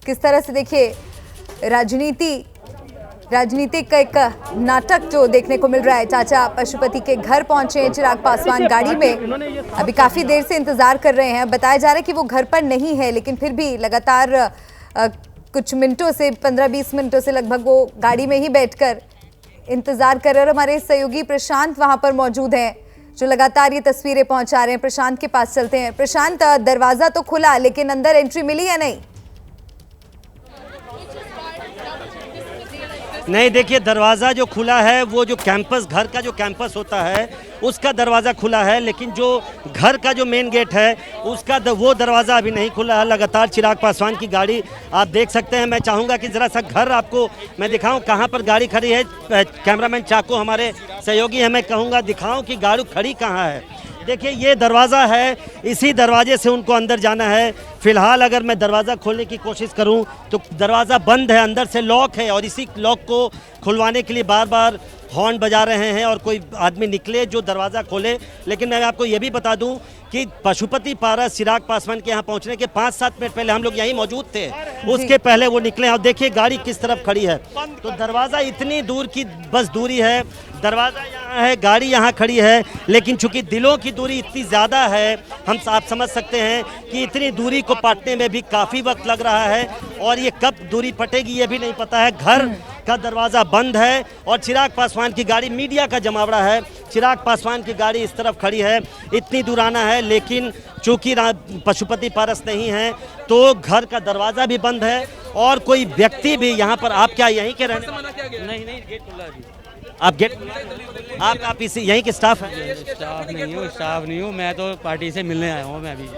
किस तरह से देखिए राजनीतिक एक नाटक जो देखने को मिल रहा है। चाचा पशुपति के घर पहुंचे हैं चिराग पासवान गाड़ी में, अभी काफी देर से इंतजार कर रहे हैं। बताया जा रहा है कि वो घर पर नहीं है, लेकिन फिर भी लगातार कुछ मिनटों से 15-20 मिनटों से लगभग वो गाड़ी में ही बैठकर इंतजार कर रहे हैं। हमारे सहयोगी प्रशांत वहां पर मौजूद हैं जो लगातार ये तस्वीरें पहुंचा रहे हैं। प्रशांत के पास चलते हैं। प्रशांत, दरवाजा तो खुला लेकिन अंदर एंट्री मिली या नहीं? नहीं, देखिए दरवाज़ा जो खुला है वो जो कैंपस, घर का जो कैंपस होता है उसका दरवाज़ा खुला है, लेकिन जो घर का जो मेन गेट है उसका वो दरवाज़ा अभी नहीं खुला है। लगातार चिराग पासवान की गाड़ी आप देख सकते हैं। मैं चाहूँगा कि ज़रा सा घर आपको मैं दिखाऊं कहाँ पर गाड़ी खड़ी है। कैमरामैन चाको हमारे सहयोगी हैं, मैं कहूँगा दिखाऊं कि गाड़ी खड़ी कहाँ है। देखिए ये दरवाज़ा है, इसी दरवाजे से उनको अंदर जाना है। फ़िलहाल अगर मैं दरवाज़ा खोलने की कोशिश करूं तो दरवाज़ा बंद है, अंदर से लॉक है और इसी लॉक को खुलवाने के लिए बार बार हॉर्न बजा रहे हैं और कोई आदमी निकले जो दरवाज़ा खोले। लेकिन मैं आपको ये भी बता दूं कि पशुपति पारस चिराग पासवान के यहाँ पहुँचने के 5-7 मिनट पहले हम लोग यहीं मौजूद थे, उसके पहले वो निकले। और देखिए गाड़ी किस तरफ खड़ी है, तो दरवाज़ा इतनी दूर की बस दूरी है, दरवाज़ा यहाँ है, गाड़ी यहाँ खड़ी है, लेकिन चूंकि दिलों की दूरी इतनी ज़्यादा है, आप समझ सकते हैं कि इतनी दूरी को पाटने में भी काफ़ी वक्त लग रहा है और ये कब दूरी पटेगी ये भी नहीं पता है। घर का दरवाज़ा बंद है और चिराग पासवान की गाड़ी, मीडिया का जमावड़ा है, चिराग पासवान की गाड़ी इस तरफ खड़ी है। इतनी दूर आना है, लेकिन चूंकि पशुपति पारस नहीं है तो घर का दरवाज़ा भी बंद है और कोई व्यक्ति भी यहाँ पर। आप क्या यहीं के रहने? नहीं, गेट खुला है। आप गेट, आप इसी यहीं के स्टाफ हैं? स्टाफ नहीं हूँ, मैं तो पार्टी से मिलने आया हूँ। मैं अभी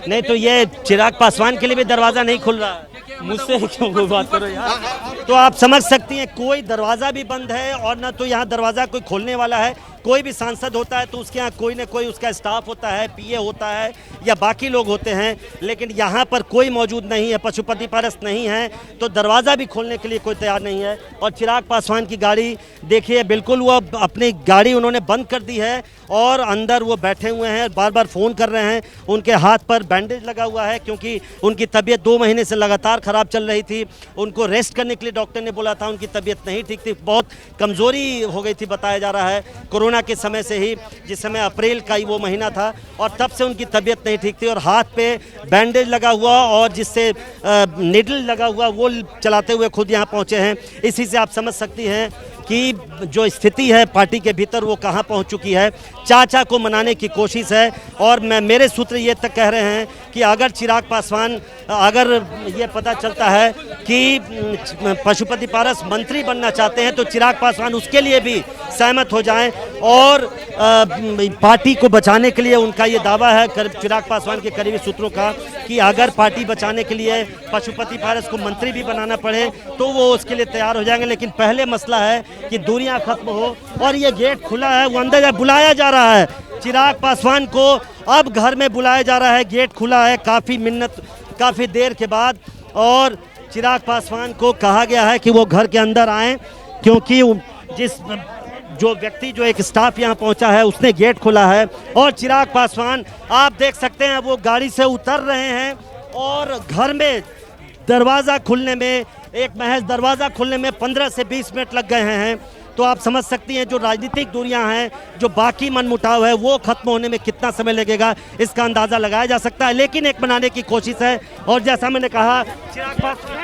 नहीं, तो ये चिराग पासवान के लिए भी दरवाज़ा नहीं खुल रहा है? मुझसे क्यों कोई बात करो यार। तो आप समझ सकती हैं कोई दरवाज़ा भी बंद है और ना तो यहाँ दरवाज़ा कोई खोलने वाला है। कोई भी सांसद होता है तो उसके यहाँ कोई ना कोई उसका स्टाफ होता है, पीए होता है या बाकी लोग होते हैं, लेकिन यहाँ पर कोई मौजूद नहीं है, पशुपति पारस नहीं है, तो दरवाज़ा भी खोलने के लिए कोई तैयार नहीं है। और चिराग पासवान की गाड़ी देखिए, बिल्कुल वो अपनी गाड़ी उन्होंने बंद कर दी है और अंदर वो बैठे हुए हैं, बार बार फ़ोन कर रहे हैं। उनके हाथ पर बैंडेज लगा हुआ है क्योंकि उनकी तबीयत 2 महीने से लगातार ख़राब चल रही थी। उनको रेस्ट करने के लिए डॉक्टर ने बोला था, उनकी तबीयत नहीं ठीक थी, बहुत कमज़ोरी हो गई थी बताया जा रहा है कोरोना के समय से ही, जिस समय अप्रैल का ही वो महीना था और तब से उनकी तबीयत नहीं ठीक थी। और हाथ पे बैंडेज लगा हुआ और जिससे निडल लगा हुआ वो चलाते हुए खुद यहाँ पहुँचे हैं। इसी से आप समझ सकती हैं कि जो स्थिति है पार्टी के भीतर वो कहाँ पहुँच चुकी है। चाचा को मनाने की कोशिश है और मेरे सूत्र ये तक कह रहे हैं कि अगर चिराग पासवान, अगर ये पता चलता है कि पशुपति पारस मंत्री बनना चाहते हैं तो चिराग पासवान उसके लिए भी सहमत हो जाएं और पार्टी को बचाने के लिए उनका ये दावा है चिराग पासवान के करीबी सूत्रों का कि अगर पार्टी बचाने के लिए पशुपति पारस को मंत्री भी बनाना पड़े तो वो उसके लिए तैयार हो जाएंगे। लेकिन पहले मसला है कि दूरियां खत्म हो और ये गेट खुला है, वो अंदर बुलाया जा रहा है चिराग पासवान को, अब घर में बुलाया जा रहा है। गेट खुला है काफ़ी देर के बाद और चिराग पासवान को कहा गया है कि वो घर के अंदर आएँ क्योंकि जो एक स्टाफ यहाँ पहुँचा है उसने गेट खोला है। और चिराग पासवान आप देख सकते हैं वो गाड़ी से उतर रहे हैं और घर में दरवाज़ा खुलने में, एक महज दरवाज़ा खुलने में 15 से 20 मिनट लग गए हैं। तो आप समझ सकती हैं जो राजनीतिक दूरियां हैं, जो बाकी मनमुटाव है वो खत्म होने में कितना समय लगेगा इसका अंदाज़ा लगाया जा सकता है। लेकिन एक बनाने की कोशिश है और जैसा मैंने कहा चिराग पासवान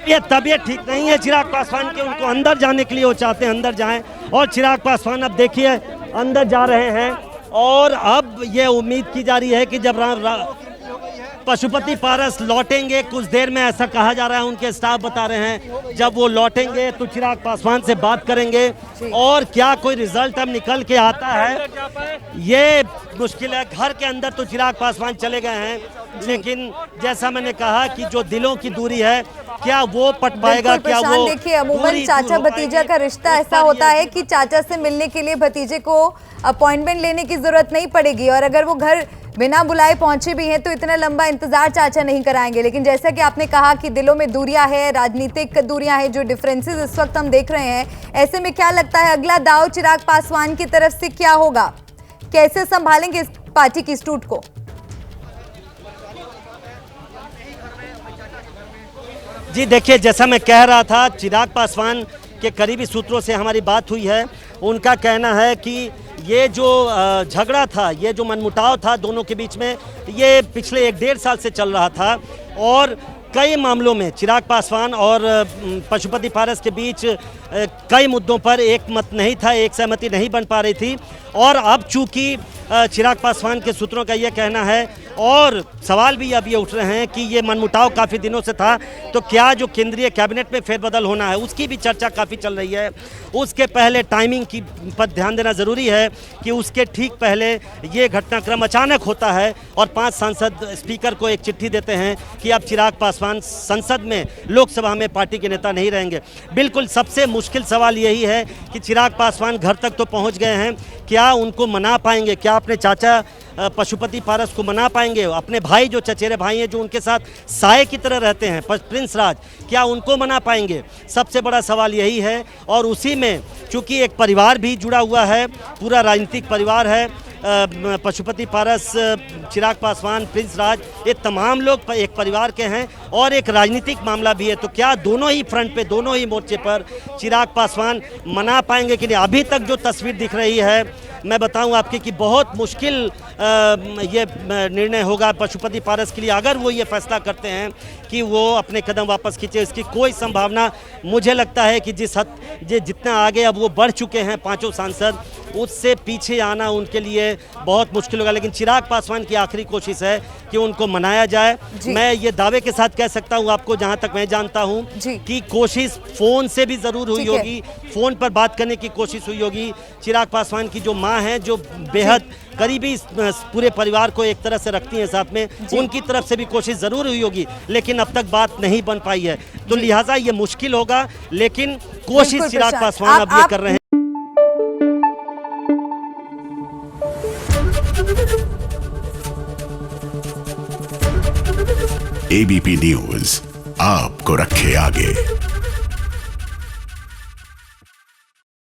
ये तबीयत ठीक नहीं है चिराग पासवान के, उनको अंदर जाने के लिए वो चाहते हैं अंदर जाएं और चिराग पासवान अब देखिए अंदर जा रहे हैं। और अब ये उम्मीद की जा रही है कि जब पशुपति पारस लौटेंगे कुछ देर में, ऐसा कहा जा रहा है, उनके स्टाफ बता रहे हैं, जब वो लौटेंगे तो चिराग पासवान से बात करेंगे और क्या कोई रिजल्ट अब निकल के आता है ये मुश्किल है। घर के अंदर तो चिराग पासवान चले गए हैं, लेकिन जैसा मैंने कहा कि जो दिलों की दूरी है क्या वो पट पाएगा, क्या वो। देखिए अमूमन चाचा भतीजा का रिश्ता ऐसा होता है कि चाचा से मिलने के लिए भतीजे को अपॉइंटमेंट लेने की जरूरत नहीं पड़ेगी और अगर वो घर बिना बुलाए पहुंचे भी हैं तो इतना लंबा इंतजार चाचा नहीं कराएंगे। लेकिन जैसा कि आपने कहा कि दिलों में दूरियां है, राजनीतिक दूरियां हैं, जो डिफरेंसेस इस वक्त हम देख रहे हैं, ऐसे में क्या लगता है अगला दाव चिराग पासवान की तरफ से क्या होगा? कैसे संभालेंगे इस पार्टी की इस टूट को? जी देखिए, जैसा मैं कह रहा था, चिराग पासवान के करीबी सूत्रों से हमारी बात हुई है। उनका कहना है कि ये जो झगड़ा था, ये जो मनमुटाव था दोनों के बीच में, ये पिछले 1-1.5 साल से चल रहा था और कई मामलों में चिराग पासवान और पशुपति पारस के बीच कई मुद्दों पर एक मत नहीं था, एक सहमति नहीं बन पा रही थी। और अब चूंकि चिराग पासवान के सूत्रों का यह कहना है और सवाल भी अब ये उठ रहे हैं कि ये मनमुटाव काफ़ी दिनों से था, तो क्या जो केंद्रीय कैबिनेट में फेरबदल होना है उसकी भी चर्चा काफ़ी चल रही है। उसके पहले टाइमिंग की पर ध्यान देना ज़रूरी है कि उसके ठीक पहले ये घटनाक्रम अचानक होता है और 5 सांसद स्पीकर को एक चिट्ठी देते हैं कि अब चिराग पासवान संसद में, लोकसभा में पार्टी के नेता नहीं रहेंगे। बिल्कुल सबसे मुश्किल सवाल यही है कि चिराग पासवान घर तक तो पहुँच गए हैं, क्या उनको मना पाएंगे? क्या अपने चाचा पशुपति पारस को मना पाएंगे? अपने भाई जो चचेरे भाई हैं, जो उनके साथ साये की तरह रहते हैं, प्रिंस राज, क्या उनको मना पाएंगे? सबसे बड़ा सवाल यही है। और उसी में चूंकि एक परिवार भी जुड़ा हुआ है, पूरा राजनीतिक परिवार है, पशुपति पारस, चिराग पासवान, प्रिंस राज, ये तमाम लोग एक परिवार के हैं और एक राजनीतिक मामला भी है। तो क्या दोनों ही फ्रंट पे, दोनों ही मोर्चे पर चिराग पासवान मना पाएंगे कि नहीं? अभी तक जो तस्वीर दिख रही है, मैं बताऊं आपके कि बहुत मुश्किल ये निर्णय होगा पशुपति पारस के लिए अगर वो ये फैसला करते हैं कि वो अपने कदम वापस खींचे। इसकी कोई संभावना, मुझे लगता है कि जितना आगे अब वो बढ़ चुके हैं 5 सांसद, उससे पीछे आना उनके लिए बहुत मुश्किल होगा। लेकिन चिराग पासवान की आखिरी कोशिश है कि उनको मनाया जाए। मैं ये दावे के साथ कह सकता हूँ आपको, जहाँ तक मैं जानता हूँ, कि कोशिश फ़ोन से भी ज़रूर हुई होगी, फ़ोन पर बात करने की कोशिश हुई होगी। चिराग पासवान की जो माँ हैं, जो बेहद करीबी पूरे परिवार को एक तरह से रखती हैं साथ में, उनकी तरफ से भी कोशिश ज़रूर हुई होगी, लेकिन अब तक बात नहीं बन पाई है। तो लिहाजा ये मुश्किल होगा, लेकिन कोशिश चिराग पासवान अब ये कर रहे हैं। एबीपी न्यूज़ आपको रखे आगे।